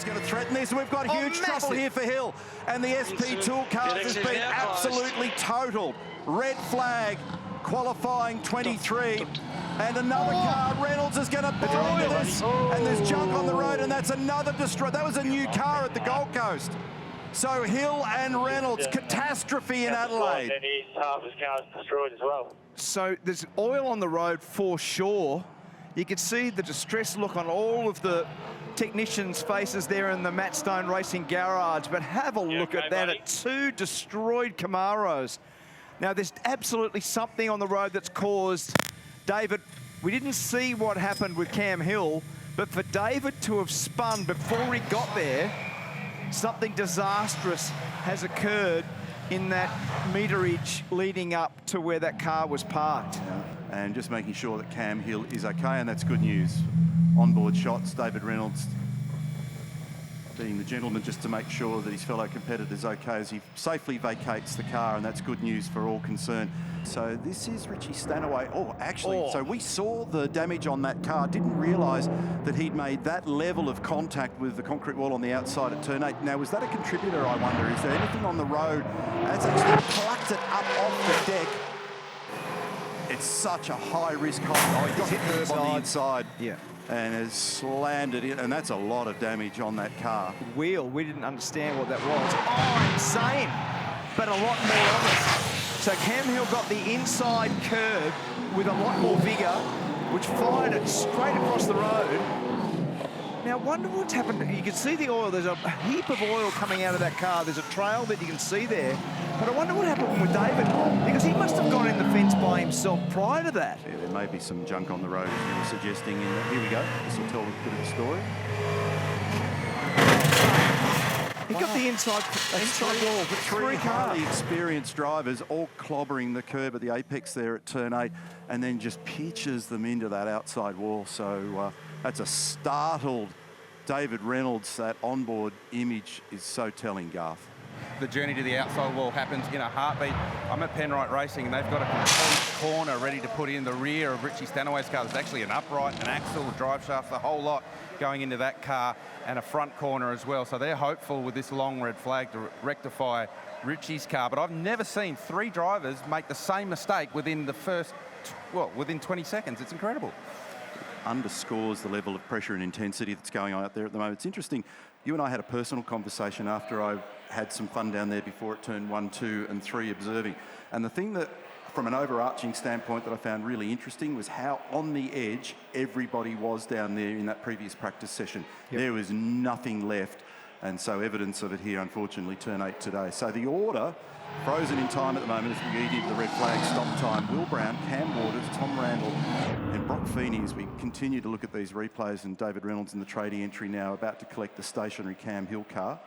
going to threaten this. We've got huge trouble here for Hill. And the SP Tool Cars has been absolutely totaled. Red flag, qualifying 23. And another car, Reynolds is going to buy into this. And there's junk on the road, and that's another destroy. That was a new car at the Gold Coast. So Hill and Reynolds, catastrophe in Adelaide. And half his car's destroyed as well. So there's oil on the road for sure. You can see the distressed look on all of the technicians' faces there in the Matt Stone Racing garage. But have a look at that, at two destroyed Camaros. Now there's absolutely something on the road that's caused David. We didn't see what happened with Cam Hill, but for David to have spun before he got there, something disastrous has occurred in that meterage leading up to where that car was parked. And just making sure that Cam Hill is okay, and that's good news. Onboard shots, David Reynolds being the gentleman just to make sure that his fellow competitor's okay as he safely vacates the car, and that's good news for all concerned. So this is Richie Stanaway. So we saw the damage on that car, didn't realise that he'd made that level of contact with the concrete wall on the outside at turn 8. Now, was that a contributor, I wonder? Is there anything on the road that's actually plucked it up off the deck? It's such a high-risk hole. Oh, he got hit curb on the inside. Yeah. And has slammed it in, and that's a lot of damage on that car. Wheel, we didn't understand what that was. Oh, insane, but a lot more of it. So Cam Hill got the inside curb with a lot more vigour, which fired it straight across the road. Now, I wonder what's happened. You can see the oil. There's a heap of oil coming out of that car. There's a trail that you can see there. But I wonder what happened with David, because he must have gone in the fence by himself prior to that. Yeah, there may be some junk on the road, as you were suggesting. Here we go. This will tell a bit of the story. He got the inside wall, but three highly experienced drivers all clobbering the curb at the apex there at turn 8, and then just pitches them into that outside wall. So that's a startled David Reynolds. That onboard image is so telling, Garth. The journey to the outside wall happens in a heartbeat. I'm at Penrite Racing, and they've got a complete corner ready to put in the rear of Richie Stanaway's car. There's actually an upright, an axle, drive shaft, the whole lot going into that car, and a front corner as well. So they're hopeful with this long red flag to rectify Richie's car. But I've never seen three drivers make the same mistake within the first, within 20 seconds. It's incredible. Underscores the level of pressure and intensity that's going on out there at the moment. It's interesting, you and I had a personal conversation after I had some fun down there before it turned 1, 2 and 3 observing. And the thing that, from an overarching standpoint, that I found really interesting was how on the edge everybody was down there in that previous practice session. Yep. There was nothing left. And so evidence of it here, unfortunately, turn 8 today. So the order, frozen in time at the moment as we eat into the red flag stop time. Will Brown, Cam Waters, Tom Randall and Brock Feeney as we continue to look at these replays, and David Reynolds in the tradie entry now about to collect the stationary Cam Hill car.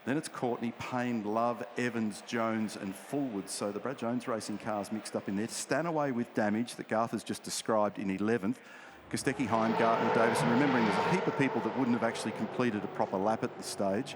Then it's Courtney, Payne, Love, Evans, Jones and Fullwood. So the Brad Jones Racing cars mixed up in there. Stanaway with damage that Garth has just described in 11th. Kostecki, Heimgartner, Davison. Remembering there's a heap of people that wouldn't have actually completed a proper lap at this stage.